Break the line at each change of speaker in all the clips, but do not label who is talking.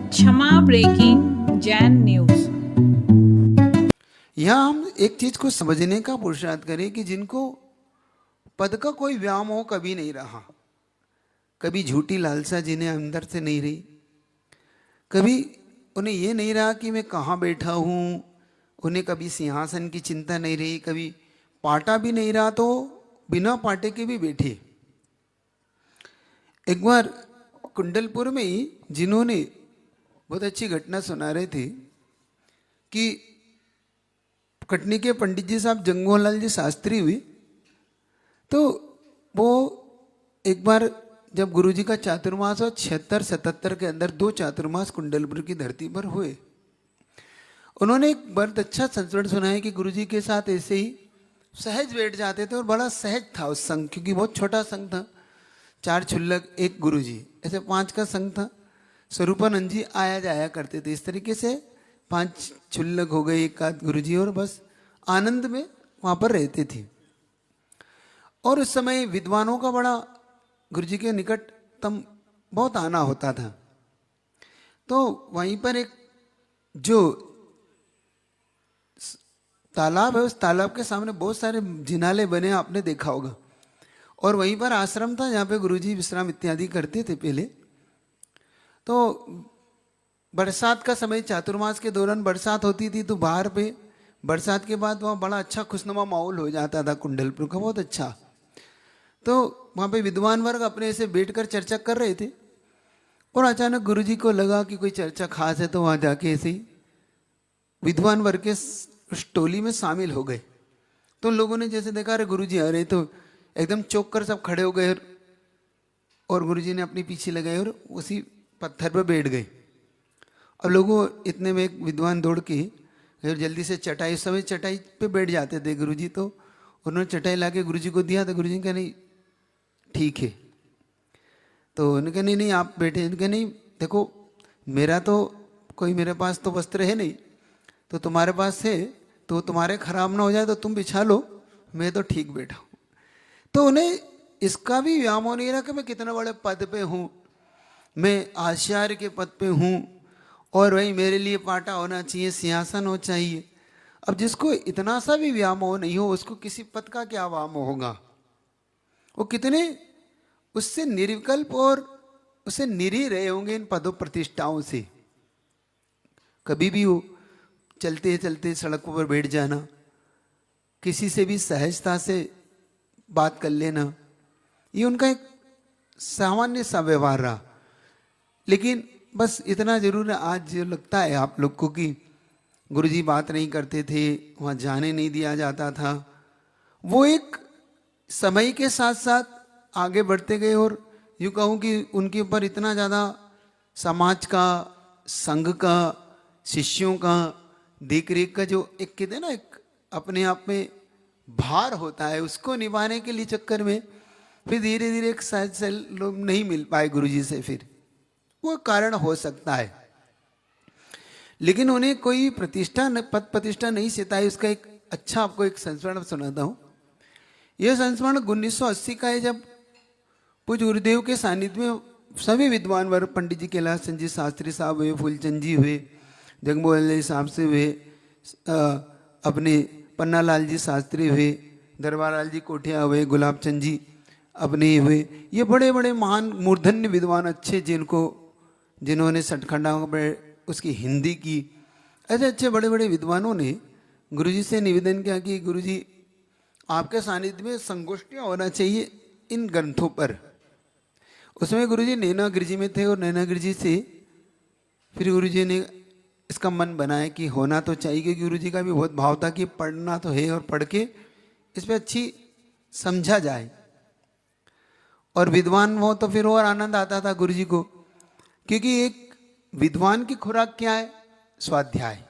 क्षमा breaking Jain news.
यहाँ हम एक चीज को समझने का पुरुषार्थ करें कि जिनको पद का कोई व्यामोह कभी नहीं रहा, कभी झूठी लालसा जिन्हें अंदर से नहीं रही, कभी उन्हें ये नहीं रहा कि मैं कहाँ बैठा हूँ, उन्हें कभी सिंहासन की चिंता नहीं रही, कभी पाटा भी नहीं रहा तो बिना पाटे के भी बैठे। एक बार कुंडलपुर में ही जिन्होंने बहुत अच्छी घटना सुना रहे थे कि कटनी के पंडित जी साहब जंगोलाल जी शास्त्री हुए, तो वो एक बार जब गुरुजी का चातुर्मास और 76-77 के अंदर 2 चातुर्मास कुंडलपुर की धरती पर हुए, उन्होंने एक बहुत अच्छा संस्मरण सुना है कि गुरुजी के साथ ऐसे ही सहज बैठ जाते थे और बड़ा सहज था उस संघ, क्योंकि बहुत छोटा संघ था, 4 क्षुल्लक 1 गुरुजी, ऐसे 5 का संघ था। स्वरूपानंद जी आया जाया करते थे, इस तरीके से 5 क्षुल्लक हो गए, 1 आध गुरुजी, और बस आनंद में वहाँ पर रहते थे। और उस समय विद्वानों का बड़ा गुरुजी के निकटतम बहुत आना होता था। तो वहीं पर एक जो तालाब है, उस तालाब के सामने बहुत सारे जिनाले बने, आपने देखा होगा, और वहीं पर आश्रम था जहाँ पे गुरुजी विश्राम इत्यादि करते थे पहले। तो बरसात का समय, चातुर्मास के दौरान बरसात होती थी, तो बाहर पे बरसात के बाद वहाँ बड़ा अच्छा खुशनुमा माहौल हो जाता था कुंडलपुर का, बहुत अच्छा। तो वहाँ पे विद्वान वर्ग अपने से बैठकर चर्चा कर रहे थे, और अचानक गुरुजी को लगा कि कोई चर्चा खास है, तो वहाँ जाके ऐसे ही विद्वान वर्ग के उस टोली में शामिल हो गए। तो लोगों ने जैसे देखा अरे गुरुजी आ रहे, तो एकदम चौंक कर सब खड़े हो गए, और गुरुजी ने अपनी पीछे लगाई और उसी पत्थर पर बैठ गए। अब लोगों इतने में एक विद्वान दौड़ के फिर जल्दी से चटाई, उस समय चटाई पे बैठ जाते थे गुरुजी, तो उन्होंने चटाई ला के गुरुजी को दिया, तो गुरुजी ने कहा नहीं ठीक है। तो उन्होंने कहा नहीं आप बैठे। उन्होंने कहा नहीं देखो, मेरा तो कोई, मेरे पास तो वस्त्र है नहीं, तो तुम्हारे पास है, तो तुम्हारे खराब ना हो जाए तो तुम बिछा लो, मैं तो ठीक बैठा हूँ। तो उन्हें इसका भी व्यामोह नहीं रहा कि मैं कितना बड़े पद पे हूँ, मैं आचार्य के पद पे हूँ, और वही मेरे लिए पाटा होना चाहिए, सिंहासन हो चाहिए। अब जिसको इतना सा भी व्यामोह नहीं हो, उसको किसी पद का क्या व्यामोह होगा? वो कितने उससे निर्विकल्प और उससे निरी रहे होंगे इन पदों प्रतिष्ठाओं से। कभी भी हो चलते चलते सड़कों पर बैठ जाना, किसी से भी सहजता से बात कर लेना, ये उनका एक सामान्य सा व्यवहार रहा। लेकिन बस इतना जरूर है, आज जो लगता है आप लोग को कि गुरुजी बात नहीं करते थे, वहाँ जाने नहीं दिया जाता था, वो एक समय के साथ साथ आगे बढ़ते गए, और यूँ कहूँ कि उनके ऊपर इतना ज़्यादा समाज का, संघ का, शिष्यों का देख रेख का जो एक कहते हैं ना, एक अपने आप में भार होता है, उसको निभाने के लिए चक्कर में फिर धीरे धीरे एक शायद से लोग नहीं मिल पाए गुरुजी से, फिर वो कारण हो सकता है। लेकिन उन्हें कोई प्रतिष्ठा, पद प्रतिष्ठा नहीं सिताई। उसका एक अच्छा आपको एक संस्मरण सुनाता हूँ। यह संस्मरण 1980 का है, जब पूज्य गुरुदेव के सानिध्य में सभी विद्वान वर्ग, पंडित जी कैलाश चंद जी शास्त्री साहब हुए, फूलचंद जी हुए, जगमोहन साहब से हुए, अपने पन्नालाल जी शास्त्री हुए, दरबार जी कोठिया हुए, गुलाब चंद जी अपने हुए, ये बड़े बड़े महान मूर्धन्य विद्वान अच्छे, जिन्होंने सटखंडा उसकी हिंदी की, ऐसे अच्छे बड़े बड़े विद्वानों ने गुरुजी से निवेदन किया कि गुरुजी आपके सानिध्य में संगोष्ठियाँ होना चाहिए इन ग्रंथों पर। उसमें गुरुजी नैनागिरी जी में थे, और नैनागिरी जी से फिर गुरुजी ने इसका मन बनाया कि होना तो चाहिए, क्योंकि गुरुजी का भी बहुत भाव था कि पढ़ना तो है, और पढ़ के इस पर अच्छी समझा जाए, और विद्वान हो तो फिर और आनंद आता था गुरुजी को। क्योंकि एक विद्वान की खुराक क्या है? स्वाध्याय।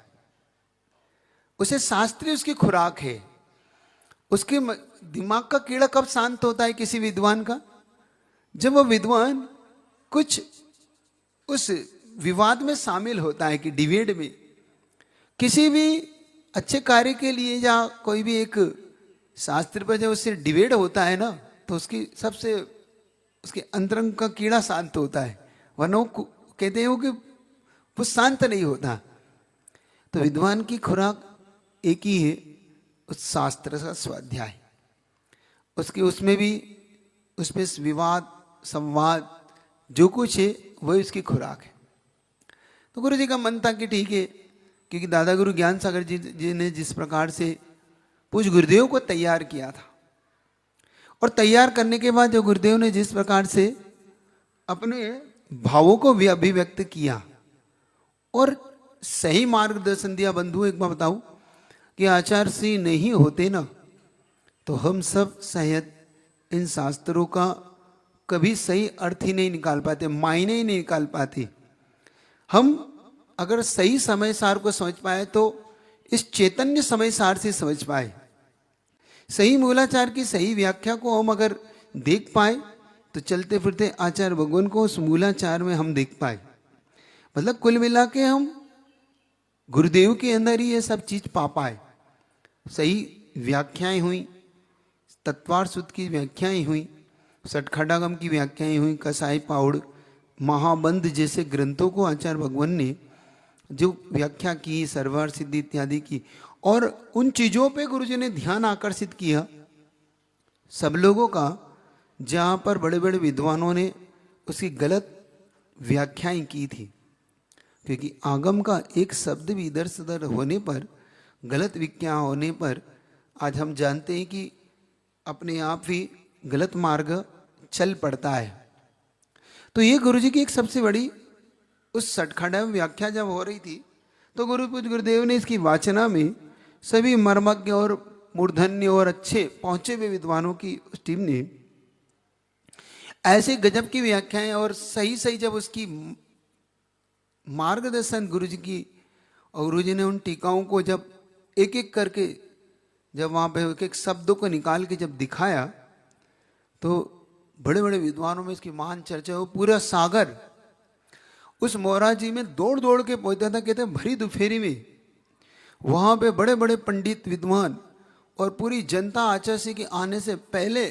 उसे शास्त्री उसकी खुराक है। उसके दिमाग का कीड़ा कब शांत होता है किसी विद्वान का? जब वो विद्वान कुछ उस विवाद में शामिल होता है, कि डिबेट में, किसी भी अच्छे कार्य के लिए, या कोई भी एक शास्त्र पर जब उससे डिबेट होता है ना, तो उसकी सबसे उसके अंतरंग का कीड़ा शांत होता है। वरना वो कहते हैं कि वो शांत नहीं होता। तो विद्वान की खुराक एक ही है, उस शास्त्र का स्वाध्याय, उसके उसमें भी उसमें विवाद संवाद जो कुछ है वही उसकी खुराक है। तो गुरु जी का मन था कि ठीक है, क्योंकि दादा गुरु ज्ञान सागर जी ने जिस प्रकार से पूज्य गुरुदेव को तैयार किया था, और तैयार करने के बाद जो गुरुदेव ने जिस प्रकार से अपने भावों को भी अभिव्यक्त किया और सही मार्गदर्शन दिया। बंधु एक बार बताऊं कि आचार्य श्री नहीं होते ना तो हम सब शायद इन शास्त्रों का कभी सही अर्थ ही नहीं निकाल पाते, मायने ही नहीं निकाल पाते। हम अगर सही समय सार को समझ पाए तो इस चैतन्य समय सार से समझ पाए, सही मूलाचार की सही व्याख्या को हम अगर देख पाए तो चलते फिरते आचार्य भगवान को उस मूलाचार में हम देख पाए। मतलब कुल मिला के हम गुरुदेव के अंदर ही ये सब चीज पा पाए। सही व्याख्याएं हुई, तत्वार सूत्र की व्याख्याएं हुई, सटखंडागम की व्याख्याएं हुई, कसाई पाउड़, महाबंध जैसे ग्रंथों को आचार्य भगवान ने जो व्याख्या की, सर्वर सिद्धि इत्यादि की, और उन चीजों पे गुरुजी ने ध्यान आकर्षित किया सब लोगों का, जहाँ पर बड़े बड़े विद्वानों ने उसकी गलत व्याख्याएं की थी। क्योंकि आगम का एक शब्द भी इधर से उधर होने पर, गलत व्याख्या होने पर आज हम जानते हैं कि अपने आप ही गलत मार्ग चल पड़ता है। तो ये गुरुजी की एक सबसे बड़ी उस सटखंडा व्याख्या जब हो रही थी तो गुरुदेव ने इसकी वाचना में सभी मर्मज्ञ और मूर्धन्य और अच्छे पहुंचे हुए विद्वानों की उस टीम ने ऐसे गजब की व्याख्याएं और सही सही जब उसकी मार्गदर्शन गुरुजी की, और गुरुजी ने उन टीकाओं को जब एक एक करके जब वहां पे एक एक शब्दों को निकाल के जब दिखाया तो बड़े बड़े विद्वानों में इसकी महान चर्चा हो। पूरा सागर उस मोराजी में दौड़ दौड़ के पहुंचता था। कहते हैं भरी दोपहरी में वहां पे बड़े बड़े पंडित विद्वान और पूरी जनता आचार्य के आने से पहले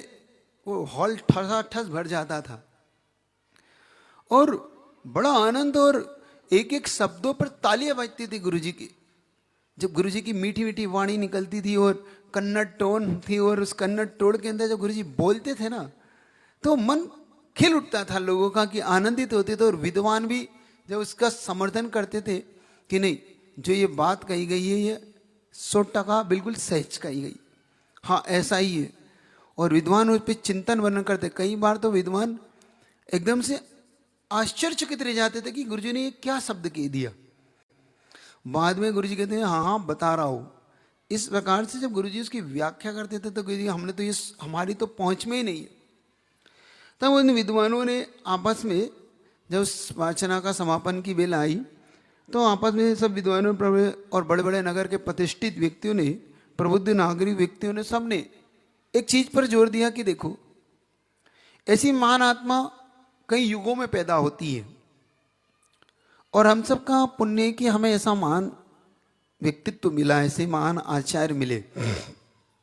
वो हॉल ठसाठस भर जाता था, और बड़ा आनंद, और एक एक शब्दों पर तालियां बजती थी गुरुजी की। जब गुरुजी की मीठी मीठी वाणी निकलती थी और कन्नड़ टोन थी, और उस कन्नड़ टोन के अंदर जब गुरुजी बोलते थे ना तो मन खिल उठता था लोगों का, कि आनंदित होते थे। और विद्वान भी जब उसका समर्थन करते थे कि नहीं, जो ये बात कही गई है ये 100% बिल्कुल सच कही गई, हाँ ऐसा ही है। और विद्वान उस पर चिंतन वर्णन करते। कई बार तो विद्वान एकदम से आश्चर्यचकित रह जाते थे कि गुरुजी ने ये क्या शब्द कह दिया। बाद में गुरुजी कहते हैं हाँ हाँ बता रहा हूँ। इस प्रकार से जब गुरुजी उसकी व्याख्या करते थे तो गुरुजी हमने तो ये हमारी तो पहुंच में ही नहीं है। तब उन विद्वानों ने आपस में जब उस वाचना का समापन की बेला आई तो आपस में सब विद्वानों और बड़े बड़े नगर के प्रतिष्ठित व्यक्तियों ने, प्रबुद्ध नागरिक व्यक्तियों ने, सबने एक चीज पर जोर दिया कि देखो, ऐसी महान आत्मा कई युगों में पैदा होती है, और हम सबका पुण्य है कि हमें ऐसा महान व्यक्तित्व मिला, ऐसे महान आचार्य मिले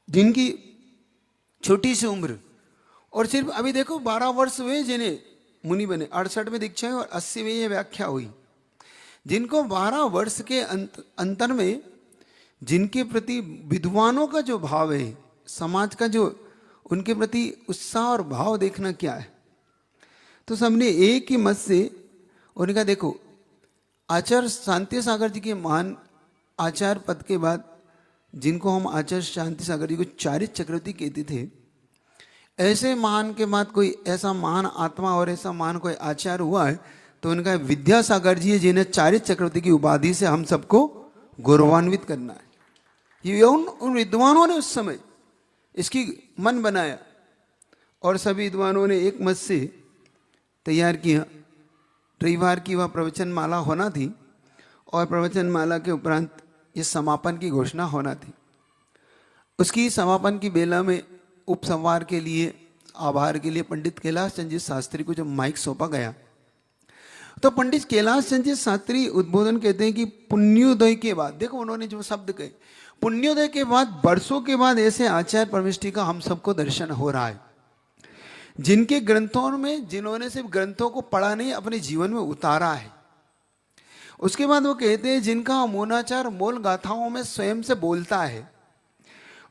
जिनकी छोटी सी उम्र, और सिर्फ अभी देखो 12 वर्ष हुए जिन्हें मुनि बने, 68 में दीक्षा हुई और 80 में ये व्याख्या हुई। जिनको 12 वर्ष के अंतर में जिनके प्रति विद्वानों का जो भाव है, समाज का जो उनके प्रति उत्साह और भाव देखना क्या है। तो सबने एक ही मत से उन्होंने कहा देखो, आचार्य शांति सागर जी के महान आचार्य पद के बाद जिनको हम आचार्य शांति सागर जी को चारित्र चक्रवर्ती कहते थे, ऐसे महान के बाद कोई ऐसा महान आत्मा और ऐसा महान कोई आचार्य हुआ है तो उनका विद्यासागर जी है, जिन्हें चारित्र चक्रवर्ती की उपाधि से हम सबको गौरवान्वित करना है। ये उन विद्वानों ने उस समय इसकी मन बनाया और सभी विद्वानों ने एक मत से तैयार किया। रविवार की वह प्रवचन माला होना थी और प्रवचन माला के उपरांत ये समापन की घोषणा होना थी। उसकी समापन की बेला में उपसंहार के लिए, आभार के लिए पंडित कैलाश चंद्र जी शास्त्री को जब माइक सौंपा गया तो पंडित कैलाश चंद्र जी शास्त्री उद्बोधन कहते हैं कि पुण्योदय के बाद, देखो उन्होंने जो शब्द कहे, पुण्योदय के बाद वर्षों के बाद ऐसे आचार्य परमेष्ठी का हम सबको दर्शन हो रहा है जिनके ग्रंथों में, जिन्होंने सिर्फ ग्रंथों को पढ़ा नहीं अपने जीवन में उतारा है। उसके बाद वो कहते हैं जिनका अमोनाचार मूल गाथाओं में स्वयं से बोलता है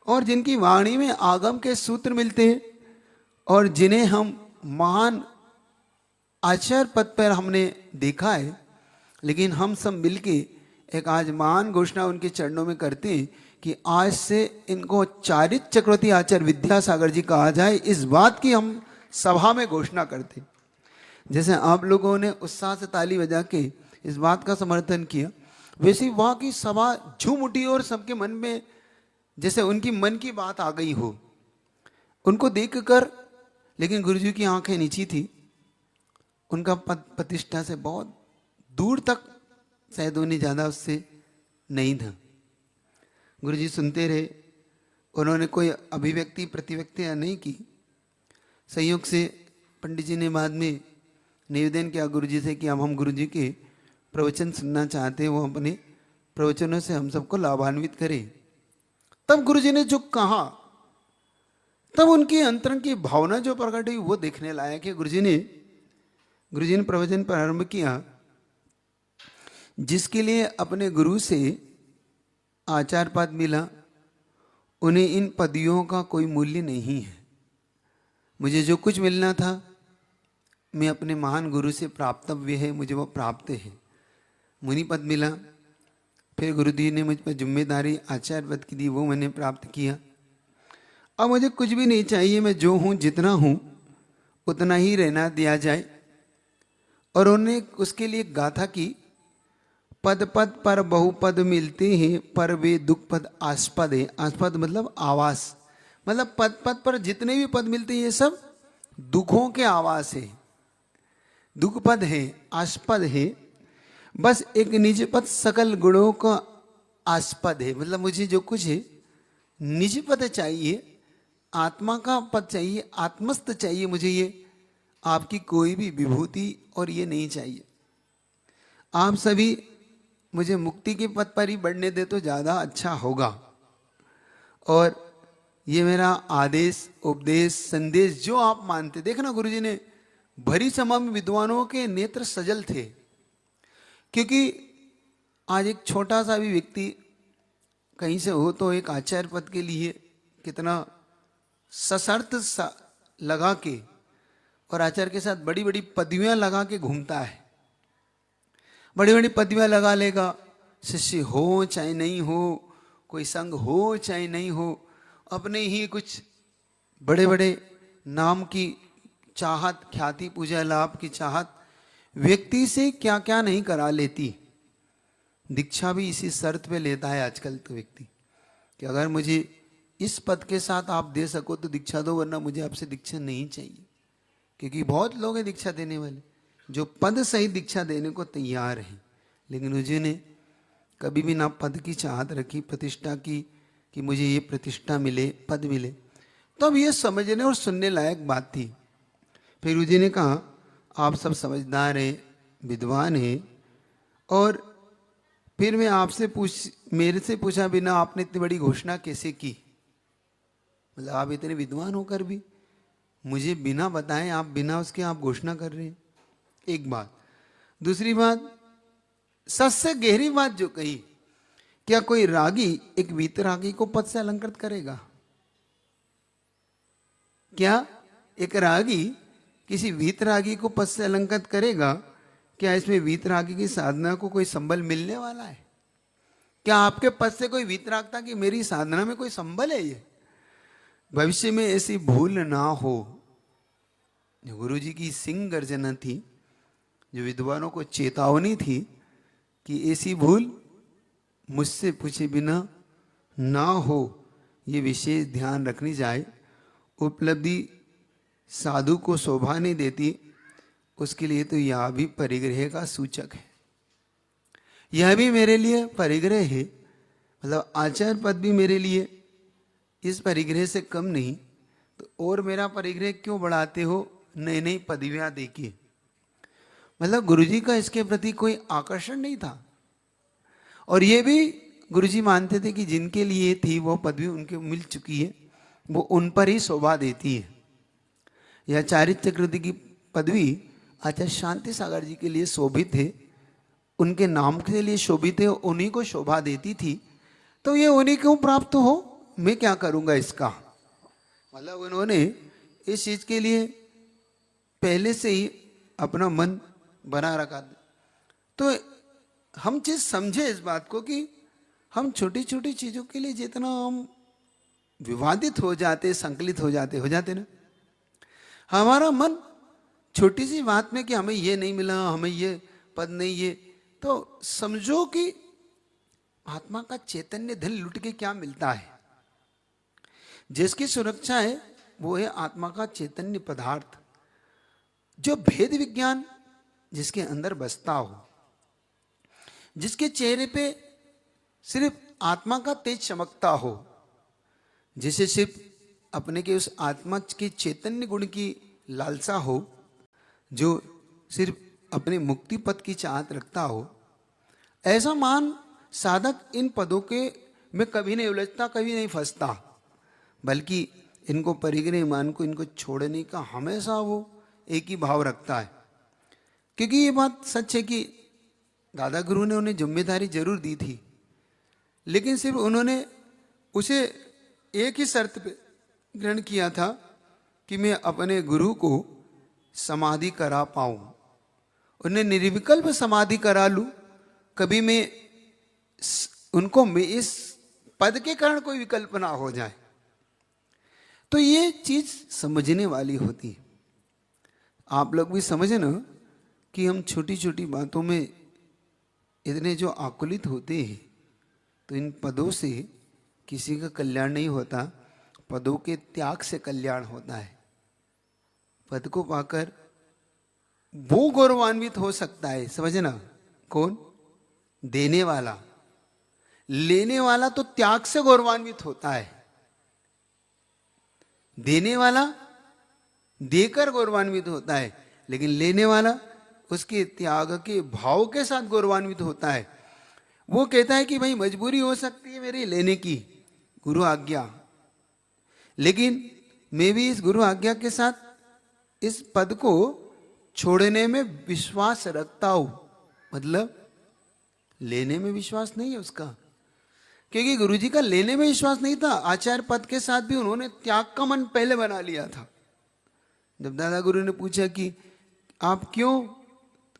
और जिनकी वाणी में आगम के सूत्र मिलते हैं और जिन्हें हम महान आचार्य पद पर हमने देखा है, लेकिन हम सब मिलके एक आज महान घोषणा उनके चरणों में करते हैं कि आज से इनको चारित्र चक्रवर्ती आचार्य विद्यासागर जी कहा जाए। इस बात की हम सभा में घोषणा करते, जैसे आप लोगों ने उत्साह से ताली बजा के इस बात का समर्थन किया, वैसे वहाँ की सभा झूम उठी और सबके मन में जैसे उनकी मन की बात आ गई हो उनको देखकर। लेकिन गुरुजी की आंखें नीची थी, उनका पद प्रतिष्ठा से बहुत दूर तक शायद उन्हें ज़्यादा उससे नहीं था। गुरुजी सुनते रहे, उन्होंने कोई अभिव्यक्ति प्रतिव्यक्तियाँ नहीं की। संयोग से पंडित जी ने बाद में निवेदन किया गुरुजी से कि अब हम गुरुजी के प्रवचन सुनना चाहते हैं, वो अपने प्रवचनों से हम सबको लाभान्वित करें। तब गुरुजी ने जो कहा, तब उनकी अंतरंग की भावना जो प्रकट हुई वो देखने लायक है। गुरुजी ने प्रवचन प्रारंभ किया, जिसके लिए अपने गुरु से आचार्य पद मिला उन्हें इन पदवियों का कोई मूल्य नहीं है। मुझे जो कुछ मिलना था मैं अपने महान गुरु से प्राप्तव्य है, मुझे वो प्राप्त है। मुनि पद मिला, फिर गुरुदेव ने मुझ पर जिम्मेदारी आचार्य पद की दी, वो मैंने प्राप्त किया। अब मुझे कुछ भी नहीं चाहिए, मैं जो हूँ जितना हूँ उतना ही रहना दिया जाए। और उन्होंने उसके लिए गाथा की, पद पद पर बहुपद मिलते हैं पर वे दुख पद आस्पद है। आस्पद मतलब आवास, मतलब पद पद पर जितने भी पद मिलते हैं ये सब दुखों के आवास है, दुख पद है, आस्पद है। बस एक निज पद सकल गुणों का आस्पद है, मतलब मुझे जो कुछ है निज पद चाहिए, आत्मा का पद चाहिए, आत्मस्थ चाहिए मुझे, ये आपकी कोई भी विभूति और ये नहीं चाहिए। आप सभी मुझे मुक्ति के पद पर ही बढ़ने दे तो ज़्यादा अच्छा होगा। और ये मेरा आदेश, उपदेश, संदेश जो आप मानते। देखना गुरुजी ने भरी सभा में विद्वानों के नेत्र सजल थे, क्योंकि आज एक छोटा सा भी व्यक्ति कहीं से हो तो एक आचार्य पद के लिए कितना सशर्त लगा के और आचार्य के साथ बड़ी बड़ी पदवियां लगा के घूमता है। बड़ी बड़ी पदवियां लगा लेगा, शिष्य हो चाहे नहीं हो, कोई संग हो चाहे नहीं हो, अपने ही कुछ बड़े बड़े नाम की चाहत, ख्याति, पूजा, लाभ की चाहत व्यक्ति से क्या क्या नहीं करा लेती। दीक्षा भी इसी शर्त पे लेता है आजकल तो व्यक्ति कि अगर मुझे इस पद के साथ आप दे सको तो दीक्षा दो, वरना मुझे आपसे दीक्षा नहीं चाहिए। क्योंकि बहुत लोग हैं दीक्षा देने वाले जो पद सहित दीक्षा देने को तैयार हैं, लेकिन उन्होंने कभी भी ना पद की चाहत रखी, प्रतिष्ठा की कि मुझे ये प्रतिष्ठा मिले, पद मिले। तो अब ये समझने और सुनने लायक बात थी। फिर उजी ने कहा आप सब समझदार हैं, विद्वान हैं, और फिर मैं आपसे मेरे से पूछा बिना आपने इतनी बड़ी घोषणा कैसे की? मतलब आप इतने विद्वान होकर भी मुझे बिना बताएं, आप बिना उसके आप घोषणा कर रहे हैं। एक बात। दूसरी बात, सबसे गहरी बात जो कही, क्या कोई रागी एक वीतरागी को पद से अलंकृत करेगा? क्या एक रागी किसी वीतरागी को पद से अलंकृत करेगा? क्या इसमें वीतरागी की साधना को कोई संबल मिलने वाला है? क्या आपके पद से कोई वीतरागता की मेरी साधना में कोई संबल है? ये भविष्य में ऐसी भूल ना हो। जो गुरु जी की सिंह गर्जना थी, जो विद्वानों को चेतावनी थी कि ऐसी भूल मुझसे पूछे बिना ना हो, ये विशेष ध्यान रखनी जाए। उपलब्धि साधु को शोभा नहीं देती, उसके लिए तो यह भी परिग्रह का सूचक है। यह भी मेरे लिए परिग्रह है, मतलब आचार्य पद भी मेरे लिए इस परिग्रह से कम नहीं, तो और मेरा परिग्रह क्यों बढ़ाते हो नई नई पदवियां देखिए। मतलब गुरुजी का इसके प्रति कोई आकर्षण नहीं था, और ये भी गुरुजी मानते थे कि जिनके लिए थी वो पदवी उनके मिल चुकी है, वो उन पर ही शोभा देती है। यह चारित्र चक्रवर्ती की पदवी आचार्य शांति सागर जी के लिए शोभित है, उनके नाम के लिए शोभित है, उन्हीं को शोभा देती थी, तो ये उन्हीं को प्राप्त हो, मैं क्या करूंगा इसका। मतलब उन्होंने इस चीज के लिए पहले से ही अपना मन बना रखा। तो हम चीज समझे इस बात को कि हम छोटी छोटी चीजों के लिए जितना हम विवादित हो जाते, संकलित हो जाते ना, हमारा मन छोटी सी बात में कि हमें ये नहीं मिला, हमें ये पद नहीं, ये तो समझो कि आत्मा का चैतन्य धन लुट के क्या मिलता है। जिसकी सुरक्षा है वो है आत्मा का चैतन्य पदार्थ, जो भेद विज्ञान जिसके अंदर बसता हो, जिसके चेहरे पे सिर्फ आत्मा का तेज चमकता हो, जिसे सिर्फ अपने के उस आत्मा के चैतन्य गुण की लालसा हो, जो सिर्फ अपने मुक्ति पद की चाहत रखता हो, ऐसा मान साधक इन पदों के में कभी नहीं उलझता, कभी नहीं फंसता, बल्कि इनको परिग्रह मान को इनको छोड़ने का हमेशा वो एक ही भाव रखता है। क्योंकि ये बात सच है कि दादा गुरु ने उन्हें जिम्मेदारी जरूर दी थी, लेकिन सिर्फ उन्होंने उसे एक ही शर्त पे ग्रहण किया था कि मैं अपने गुरु को समाधि करा पाऊं, उन्हें निर्विकल्प समाधि करा लूं, कभी मैं उनको मैं इस पद के कारण कोई विकल्प ना हो जाए। तो ये चीज समझने वाली होती है। आप लोग भी समझे ना कि हम छोटी छोटी बातों में इतने जो आकुलित होते हैं, तो इन पदों से किसी का कल्याण नहीं होता, पदों के त्याग से कल्याण होता है। पद को पाकर वो गौरवान्वित हो सकता है, समझे ना, कौन? देने वाला। लेने वाला तो त्याग से गौरवान्वित होता है। देने वाला देकर गौरवान्वित होता है, लेकिन लेने वाला उसके त्याग के भाव के साथ गौरवान्वित होता है। वो कहता है कि भाई मजबूरी हो सकती है मेरी लेने की, गुरु आज्ञा, लेकिन मैं भी इस गुरु आज्ञा के साथ इस पद को छोड़ने में विश्वास रखता हूं। मतलब लेने में विश्वास नहीं है उसका, क्योंकि गुरुजी का लेने में विश्वास नहीं था। आचार्य पद के साथ भी उन्होंने त्याग का मन पहले बना लिया था। जब दादा गुरु ने पूछा कि आप क्यों,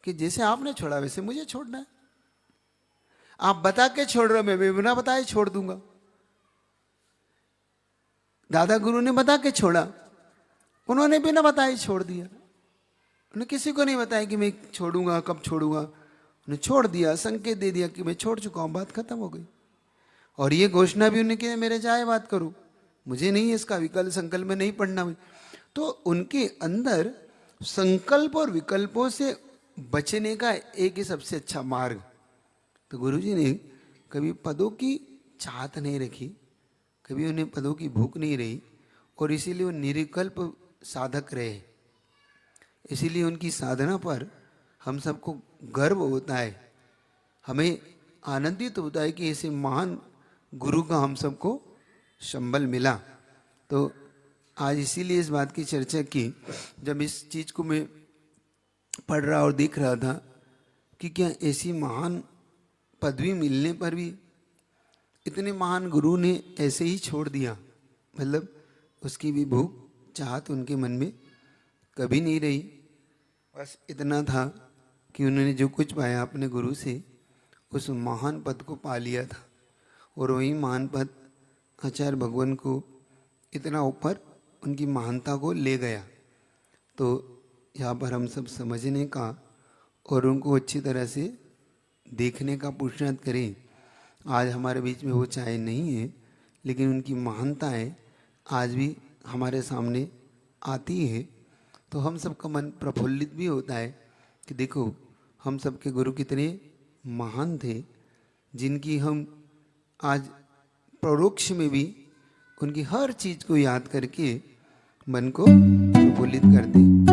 कि जैसे आपने छोड़ा वैसे मुझे छोड़ना है। आप बता के छोड़ रहे हो, मैं बिना बताए छोड़ दूंगा। दादा गुरु ने बता के छोड़ा, उन्होंने बिना बताए छोड़ दिया। उन्होंने किसी को नहीं बताया कि मैं छोड़ूंगा, कब छोड़ूंगा, उन्हें छोड़ दिया, संकेत दे दिया कि मैं छोड़ चुका हूं, बात खत्म हो गई। और ये घोषणा भी उन्होंने की, मेरे चाहे बात करो, मुझे नहीं इसका विकल्प संकल्प में नहीं पढ़ना। तो उनके अंदर संकल्प और विकल्पों से बचने का एक ही सबसे अच्छा मार्ग। तो गुरुजी ने कभी पदों की चाहत नहीं रखी, कभी उन्हें पदों की भूख नहीं रही, और इसीलिए वो निर्विकल्प साधक रहे। इसीलिए उनकी साधना पर हम सबको गर्व होता है, हमें आनंदित होता है कि ऐसे महान गुरु का हम सबको संबल मिला। तो आज इसीलिए इस बात की चर्चा की, जब इस चीज को मैं पढ़ रहा और देख रहा था कि क्या ऐसी महान पदवी मिलने पर भी इतने महान गुरु ने ऐसे ही छोड़ दिया। मतलब उसकी भी भूख चाहत उनके मन में कभी नहीं रही। बस इतना था कि उन्होंने जो कुछ पाया अपने गुरु से, उस महान पद को पा लिया था, और वही महान पद आचार्य भगवान को इतना ऊपर उनकी महानता को ले गया। तो यहाँ पर हम सब समझने का और उनको अच्छी तरह से देखने का पुरुषार्थ करें। आज हमारे बीच में वो चाहे नहीं है, लेकिन उनकी महानताएं आज भी हमारे सामने आती है। तो हम सबका मन प्रफुल्लित भी होता है कि देखो हम सबके गुरु कितने महान थे, जिनकी हम आज परोक्ष में भी उनकी हर चीज़ को याद करके मन को प्रफुल्लित करते।